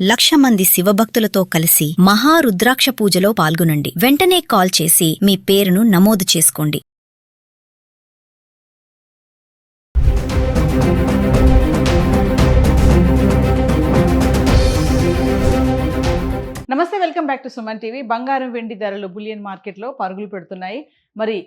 1,00,000 మంది శివభక్తులతో కలిసి మహారుద్రాక్ష పూజలో పాల్గొనండి. వెంటనే కాల్ చేసి మీ పేరును నమోదు చేసుకోండి. నమస్తే, welcome back to Suman TV. బంగారం వెండి ధరలు బులియన్ మార్కెట్లో పరుగులు పెడుతున్నాయి. మరి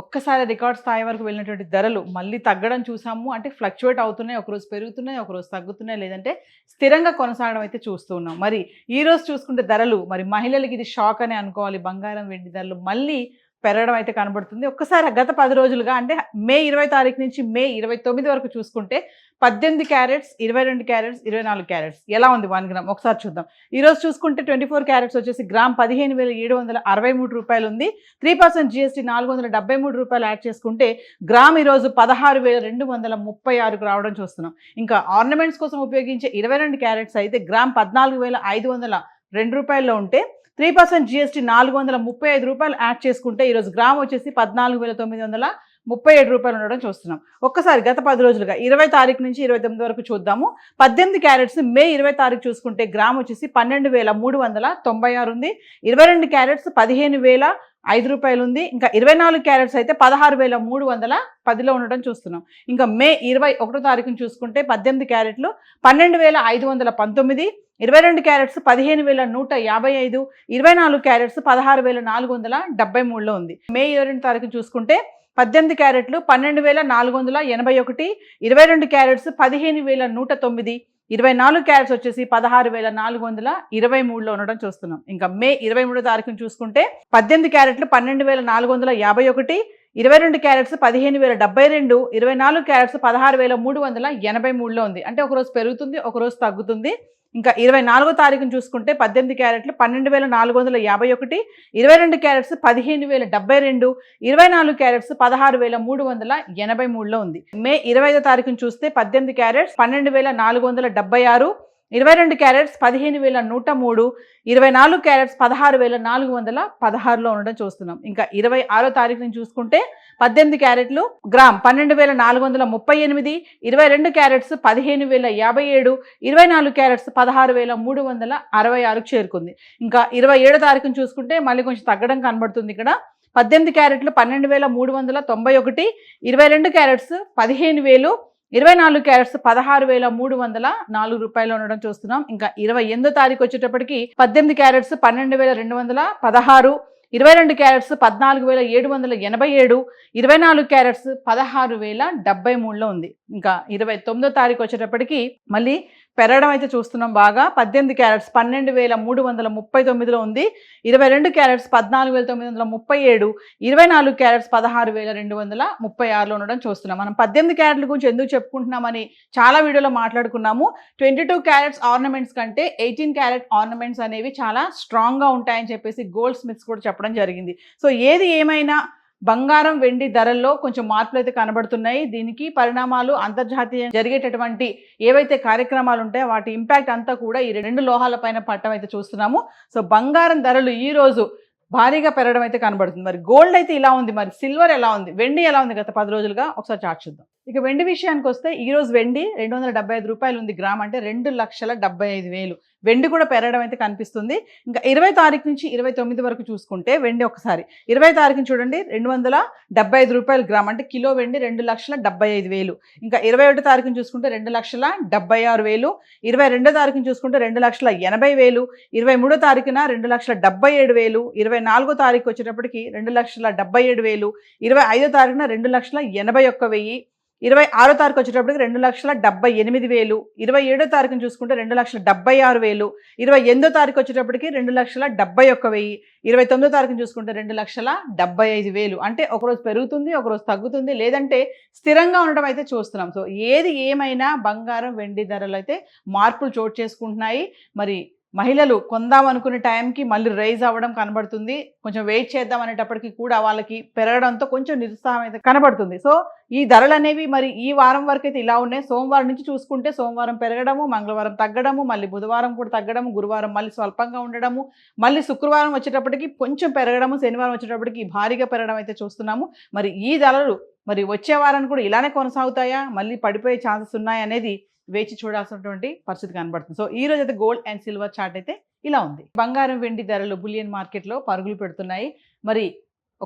ఒక్కసారి రికార్డ్ స్థాయి వరకు వెళ్ళినటువంటి ధరలు మళ్ళీ తగ్గడం చూసాము. అంటే ఫ్లక్చువేట్ అవుతున్నాయి, ఒకరోజు పెరుగుతున్నాయి, ఒకరోజు తగ్గుతున్నాయి, లేదంటే స్థిరంగా కొనసాగడం అయితే చూస్తూ ఉన్నాం. మరి ఈ రోజు చూసుకుంటే ధరలు మరి మహిళలకి ఇది షాక్ అనే అనుకోవాలి. బంగారం వెండి ధరలు మళ్ళీ పెరగడం అయితే కనబడుతుంది. ఒక్కసారి గత 10 రోజులుగా అంటే మే 20 తారీఖు నుంచి మే 29 వరకు చూసుకుంటే 18 క్యారెట్స్, 22 క్యారెట్స్, 24 క్యారెట్స్ ఎలా ఉంది 1 గ్రామ్ ఒకసారి చూద్దాం. ఈ రోజు చూసుకుంటే 24 క్యారెట్స్ వచ్చేసి గ్రామ్ 15,763 రూపాయలు ఉంది. 3% GST 473 రూపాయలు యాడ్ చేసుకుంటే గ్రామ్ ఈరోజు 16,236 రావడం చూస్తున్నాం. ఇంకా ఆర్నమెంట్స్ కోసం ఉపయోగించే 22 క్యారెట్స్ అయితే గ్రామ్ 14,502 రూపాయల్లో ఉంటే 3% GST 435 రూపాయలు యాడ్ చేసుకుంటే ఈరోజు గ్రామ్ వచ్చేసి 14,937 రూపాయలు ఉండడం చూస్తున్నాం. ఒక్కసారి గత 10 రోజులుగా 20 తారీఖు నుంచి 29 వరకు చూద్దాము. 18 క్యారెట్స్ మే 20 తారీఖు చూసుకుంటే గ్రామ్ వచ్చేసి 12,396 ఉంది. 22 క్యారెట్స్ 15,005 రూపాయలు ఉంది. ఇంకా 24 క్యారెట్స్ అయితే 16,310లో ఉండడం చూస్తున్నాం. ఇంకా మే 21 తారీఖును చూసుకుంటే 18 క్యారెట్లు 12,519, 22 క్యారెట్స్ 15,155, 24 క్యారెట్స్ 16,473లో ఉంది. మే 22 తారీఖు చూసుకుంటే 18 క్యారెట్లు 12,481, 22 క్యారెట్స్ 15,109, 24 క్యారెట్స్ వచ్చేసి 16,423లో ఉండడం చూస్తున్నాం. ఇంకా మే 23 తారీఖును చూసుకుంటే 18 క్యారెట్లు 12,451, 22 క్యారెట్స్ 15,072, 24 క్యారెట్స్ 16,383లో ఉంది. అంటే ఒకరోజు పెరుగుతుంది, ఒకరోజు తగ్గుతుంది. ఇంకా 24 తారీఖును చూసుకుంటే 18 క్యారెట్లు 12,451, 22 క్యారెట్స్ 15,072, 24 క్యారెట్స్ 16,383లో ఉంది. మే 25 తారీఖును చూస్తే 18 క్యారెట్స్ 12,476, 22 క్యారెట్స్ 15,103, 24 క్యారెట్స్ 16,416లో ఉండడం చూస్తున్నాం. ఇంకా 26 తారీఖు నుంచి చూసుకుంటే 18 క్యారెట్లు గ్రామ్ 12,438, 22 క్యారెట్స్ 15,057, 24 క్యారెట్స్ 16,366 చేరుకుంది. ఇంకా 27 తారీఖును చూసుకుంటే మళ్ళీ కొంచెం తగ్గడం కనబడుతుంది. ఇక్కడ 18 క్యారెట్లు 12,391, 22 క్యారెట్స్ 15,000, 24 క్యారెట్స్ 16,304 రూపాయలు ఉండడం చూస్తున్నాం. ఇంకా 28 తారీఖు వచ్చేటప్పటికి 18 క్యారెట్స్ 12,216, 22 క్యారెట్స్ 14,787, 24 క్యారెట్స్ 16,073లో ఉంది. ఇంకా 29 తారీఖు వచ్చేటప్పటికి మళ్ళీ పెరగడం అయితే చూస్తున్నాం బాగా. 18 క్యారెట్స్ 12,339లో ఉంది. 22 క్యారెట్స్ 14,937, 24 క్యారెట్స్ 16,236లో ఉండడం చూస్తున్నాం. మనం 18 క్యారెట్ల గురించి ఎందుకు చెప్పుకుంటున్నామని చాలా వీడియోలో మాట్లాడుకున్నాము. 22 క్యారెట్స్ ఆర్నమెంట్స్ కంటే 18 క్యారెట్ ఆర్నమెంట్స్ అనేవి చాలా స్ట్రాంగ్గా ఉంటాయని చెప్పేసి గోల్డ్ స్మిత్స్ కూడా చెప్పడం జరిగింది. సో ఏది ఏమైనా బంగారం వెండి ధరల్లో కొంచెం మార్పులు అయితే కనబడుతున్నాయి. దీనికి పరిణామాలు అంతర్జాతీయ జరిగేటటువంటి ఏవైతే కార్యక్రమాలు ఉంటాయో వాటి ఇంపాక్ట్ అంతా కూడా ఈ 2 లోహాల పైన పట్టడం అయితే చూస్తున్నాము. సో బంగారం ధరలు ఈ రోజు భారీగా పెరగడం అయితే కనబడుతుంది. మరి గోల్డ్ అయితే ఇలా ఉంది, మరి సిల్వర్ ఎలా ఉంది, వెండి ఎలా ఉంది గత 10 రోజులుగా ఒకసారి చార్ట్ చూద్దాం. ఇక వెండి విషయానికి వస్తే ఈ రోజు వెండి 275 రూపాయలు ఉంది గ్రామ్, అంటే 2,75,000. వెండి కూడా పెరగడం అయితే కనిపిస్తుంది. ఇంకా 20 తారీఖు నుంచి 29 వరకు చూసుకుంటే వెండి ఒకసారి 20 తారీఖుని చూడండి 275 రూపాయలు గ్రామ్, అంటే కిలో వెండి 2,75,000. ఇంకా 21 తారీఖుని చూసుకుంటే 2,76,000, 22 తారీఖుని చూసుకుంటే 2,80,000, 23 తారీఖున 2,77,000, 24 తారీఖు వచ్చేటప్పటికి 2,77,000, 25 తారీఖున 2,81,000, 26 తారీఖు వచ్చేటప్పటికి 2,78,000, 27 తారీఖును చూసుకుంటే 2,76,000, 28 తారీఖు వచ్చేటప్పటికి 2,71,000, 29 తారీఖును చూసుకుంటే 2,75,000. అంటే ఒకరోజు పెరుగుతుంది, ఒకరోజు తగ్గుతుంది, లేదంటే స్థిరంగా ఉండడం అయితే చూస్తున్నాం. సో ఏది ఏమైనా బంగారం వెండి ధరలు అయితే మార్పులు చోటు చేసుకుంటున్నాయి. మరి మహిళలు కొందాం అనుకునే టైంకి మళ్ళీ రైజ్ అవ్వడం కనబడుతుంది. కొంచెం వెయిట్ చేద్దాం అనేటప్పటికి కూడా వాళ్ళకి పెరగడంతో కొంచెం నిరుత్సాహం అయితే కనబడుతుంది. సో ఈ ధరలు అనేవి మరి ఈ వారం వరకు అయితే ఇలా ఉన్నాయి. సోమవారం నుంచి చూసుకుంటే సోమవారం పెరగడము, మంగళవారం తగ్గడము, మళ్ళీ బుధవారం కూడా తగ్గడము, గురువారం మళ్ళీ స్వల్పంగా ఉండడము, మళ్ళీ శుక్రవారం వచ్చేటప్పటికి కొంచెం పెరగడము, శనివారం వచ్చేటప్పటికి భారీగా పెరగడం అయితే చూస్తున్నాము. మరి ఈ ధరలు మరి వచ్చే వారాన్ని కూడా ఇలానే కొనసాగుతాయా, మళ్ళీ పడిపోయే ఛాన్సెస్ ఉన్నాయనేది వేచి చూడాల్సినటువంటి పరిస్థితి కనబడుతుంది. సో ఈ రోజు అయితే గోల్డ్ అండ్ సిల్వర్ చార్ట్ అయితే ఇలా ఉంది. బంగారం వెండి ధరలు బులియన్ మార్కెట్లో పరుగులు పెడుతున్నాయి. మరి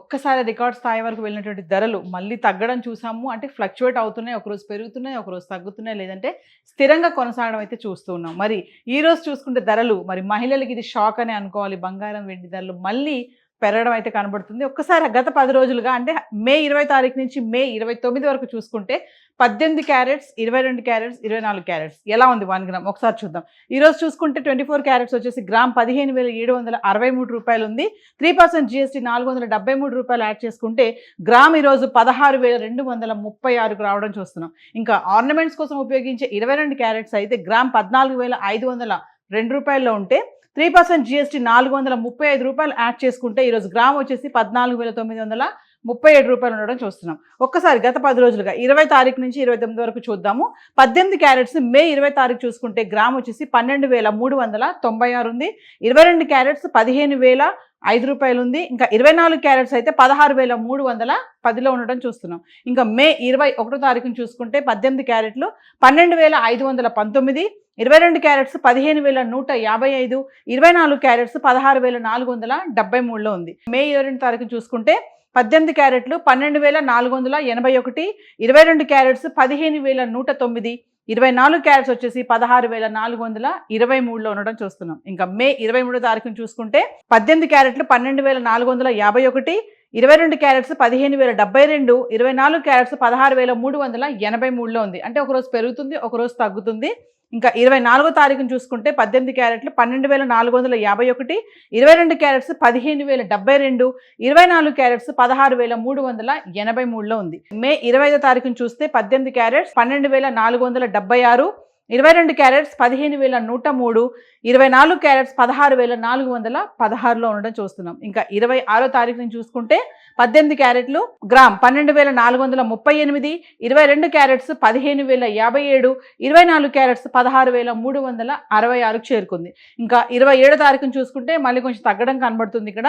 ఒక్కసారి రికార్డ్ స్థాయి వరకు వెళ్ళినటువంటి ధరలు మళ్ళీ తగ్గడం చూసాము. అంటే ఫ్లక్చువేట్ అవుతున్నాయి, ఒకరోజు పెరుగుతున్నాయి, ఒకరోజు తగ్గుతున్నాయి, లేదంటే స్థిరంగా కొనసాగడం అయితే చూస్తున్నాం. మరి ఈ రోజు చూసుకుంటే ధరలు మరి మహిళలకి ఇది షాక్ అని అనుకోవాలి. బంగారం వెండి ధరలు మళ్ళీ పెరగడం అయితే కనబడుతుంది. ఒక్కసారి గత 10 రోజులుగా అంటే మే 20 తారీఖు నుంచి మే 29 వరకు చూసుకుంటే 18 క్యారెట్స్, 22 క్యారెట్స్, 24 క్యారెట్స్ ఎలా ఉంది 1 గ్రామ్ ఒకసారి చూద్దాం. ఈ రోజు చూసుకుంటే 24 క్యారెట్స్ వచ్చేసి గ్రామ్ 15,763 రూపాయలు ఉంది. 3% GST 473 రూపాయలు యాడ్ చేసుకుంటే గ్రామ్ ఈరోజు 16,236కు రావడం చూస్తున్నాం. ఇంకా ఆర్నమెంట్స్ కోసం ఉపయోగించే 22 క్యారెట్స్ అయితే గ్రామ్ 14,502 రూపాయల్లో ఉంటే 3% GST 435 రూపాయలు యాడ్ చేసుకుంటే ఈరోజు గ్రామ్ వచ్చేసి 14,937 రూపాయలు ఉండడం చూస్తున్నాం. ఒక్కసారి గత 10 రోజులుగా 20 తారీఖు నుంచి 29 వరకు చూద్దాము. 18 క్యారెట్స్ మే 20 తారీఖు చూసుకుంటే గ్రామ్ వచ్చేసి 12,396 ఉంది. 22 క్యారెట్స్ 15,005 రూపాయలు ఉంది. ఇంకా 24 క్యారెట్స్ అయితే 16,310లో ఉండడం చూస్తున్నాం. ఇంకా మే 21 తారీఖును చూసుకుంటే 18 క్యారెట్లు 12,519, 22 క్యారెట్స్ 15,155, 24 క్యారెట్స్ 16,473లో ఉంది. మే 22 తారీఖు చూసుకుంటే 18 క్యారెట్లు 12,481, 22 క్యారెట్స్ 15,109, 24 క్యారెట్స్ వచ్చేసి 16,423లో ఉండడం చూస్తున్నాం. ఇంకా మే 23 తారీఖును చూసుకుంటే 18 క్యారెట్లు 12,451, 22 క్యారెట్స్ 15,072, 24 క్యారెట్స్ 16,383లో ఉంది. అంటే ఒకరోజు పెరుగుతుంది, ఒకరోజు తగ్గుతుంది. ఇంకా 24 తారీఖును చూసుకుంటే 18 క్యారెట్లు 12,451, 22 క్యారెట్స్ 15,072, 24 క్యారెట్స్ 16,383లో ఉంది. మే 25 తారీఖును చూస్తే 18 క్యారెట్స్ 12,476, 22 క్యారెట్స్ 15,103, 24 క్యారెట్స్ 16,416లో ఉండడం చూస్తున్నాం. ఇంకా 26 తారీఖుని చూసుకుంటే 18 క్యారెట్లు గ్రామ్ 12,438, 22 క్యారెట్స్ 15,057, 24 క్యారెట్స్ 16,366కు చేరుకుంది. ఇంకా 27 తారీఖుని చూసుకుంటే మళ్ళీ కొంచెం తగ్గడం కనబడుతుంది. ఇక్కడ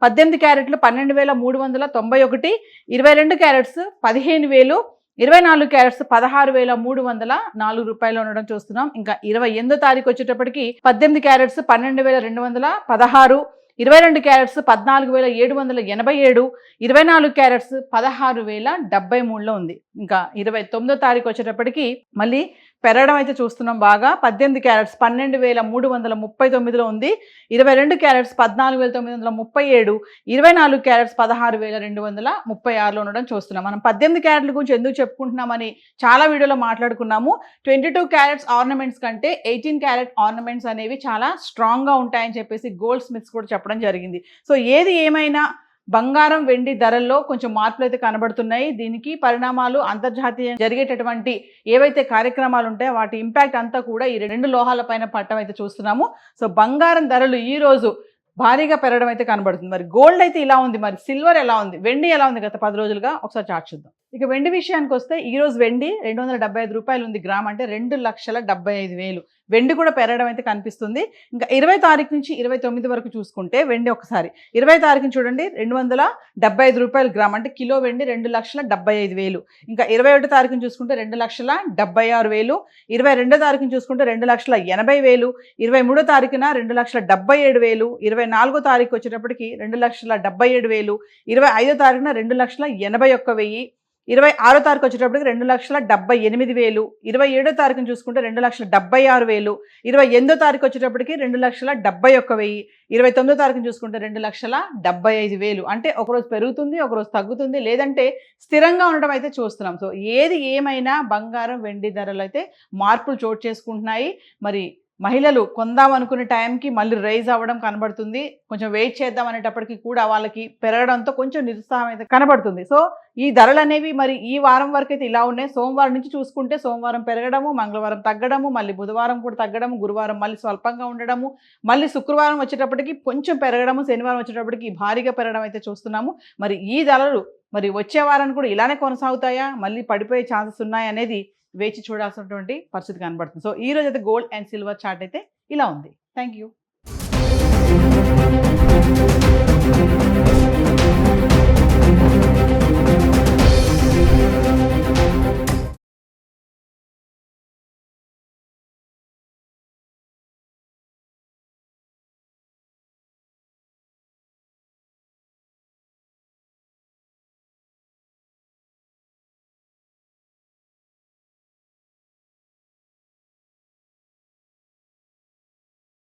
18 క్యారెట్లు 12,391, 22 క్యారెట్స్ 15,000, 24 క్యారెట్స్ 16,304 రూపాయలు ఉండడం చూస్తున్నాం. ఇంకా 28 తారీఖు వచ్చేటప్పటికి 18 క్యారెట్స్ 12,216, 22 క్యారెట్స్ 14,787, 24 క్యారెట్స్ 16,073లో ఉంది. ఇంకా 29 తారీఖు వచ్చేటప్పటికి మళ్ళీ పెరగడం అయితే చూస్తున్నాం బాగా. 18 క్యారెట్స్ 12,339లో ఉంది. 22 క్యారెట్స్ 14,937, 24 క్యారెట్స్ 16,236లో ఉండడం చూస్తున్నాం. మనం 18 క్యారెట్ల గురించి ఎందుకు చెప్పుకుంటున్నామని చాలా వీడియోలో మాట్లాడుకున్నాము. 22 క్యారెట్స్ ఆర్నమెంట్స్ కంటే 18 క్యారెట్ ఆర్నమెంట్స్ అనేవి చాలా స్ట్రాంగ్గా ఉంటాయని చెప్పేసి గోల్డ్ స్మిత్స్ కూడా చెప్పడం జరిగింది. సో ఏది ఏమైనా బంగారం వెండి ధరల్లో కొంచెం మార్పులు అయితే కనబడుతున్నాయి. దీనికి పరిణామాలు అంతర్జాతీయ జరిగేటటువంటి ఏవైతే కార్యక్రమాలు ఉంటాయో వాటి ఇంపాక్ట్ అంతా కూడా ఈ 2 లోహాల పైన పట్టడం అయితే చూస్తున్నాము. సో బంగారం ధరలు ఈ రోజు భారీగా పెరగడం అయితే కనబడుతుంది. మరి గోల్డ్ అయితే ఇలా ఉంది, మరి సిల్వర్ ఎలా ఉంది, వెండి ఎలా ఉంది గత 10 రోజులుగా ఒకసారి చార్ట్ చూద్దాం. ఇక వెండి విషయానికి వస్తే ఈ రోజు వెండి 275 రూపాయలు ఉంది గ్రామ్, అంటే 2,75,000 వెండి కూడా పెరగడం అయితే కనిపిస్తుంది. ఇంకా 20 తారీఖు నుంచి 29 వరకు చూసుకుంటే వెండి ఒకసారి 20 తారీఖుని చూడండి 275 రూపాయలు గ్రామ్, అంటే కిలో వెండి 2,75,000. ఇంకా 21 తారీఖుని చూసుకుంటే 2,76,000, 22 తారీఖుని చూసుకుంటే 2,80,000, 23 తారీఖున 2,77,000, 24 తారీఖు వచ్చేటప్పటికి 2,77,000, 25 తారీఖున 2,81,000, 26 తారీఖు వచ్చేటప్పటికి 2,78,000, 27 తారీఖుని చూసుకుంటే 2,76,000, 28 తారీఖు వచ్చేటప్పటికి 2,71,000, 29 తారీఖుని చూసుకుంటే 2,75,000. అంటే ఒకరోజు పెరుగుతుంది, ఒకరోజు తగ్గుతుంది, లేదంటే స్థిరంగా ఉండడం అయితే చూస్తున్నాం. సో ఏది ఏమైనా బంగారం వెండి ధరలు అయితే మార్పులు చోటు చేసుకుంటున్నాయి. మరి మహిళలు కొందాం అనుకునే టైంకి మళ్ళీ రైజ్ అవ్వడం కనబడుతుంది. కొంచెం వెయిట్ చేద్దాం అనేటప్పటికి కూడా వాళ్ళకి పెరగడంతో కొంచెం నిరుత్సాహం అయితే కనబడుతుంది. సో ఈ ధరలు అనేవి మరి ఈ వారం వరకు అయితే ఇలా ఉన్నాయి. సోమవారం నుంచి చూసుకుంటే సోమవారం పెరగడము, మంగళవారం తగ్గడము, మళ్ళీ బుధవారం కూడా తగ్గడము, గురువారం మళ్ళీ స్వల్పంగా ఉండడము, మళ్ళీ శుక్రవారం వచ్చేటప్పటికి కొంచెం పెరగడము, శనివారం వచ్చేటప్పటికి భారీగా పెరగడం అయితే చూస్తున్నాము. మరి ఈ ధరలు మరి వచ్చే వారాన్ని కూడా ఇలానే కొనసాగుతాయా, మళ్ళీ పడిపోయే ఛాన్సెస్ ఉన్నాయా అనేది వేచి చూడాల్సినటువంటి పరిస్థితి కనబడుతుంది. సో ఈ రోజు అయితే గోల్డ్ అండ్ సిల్వర్ చార్ట్ అయితే ఇలా ఉంది. Thank you.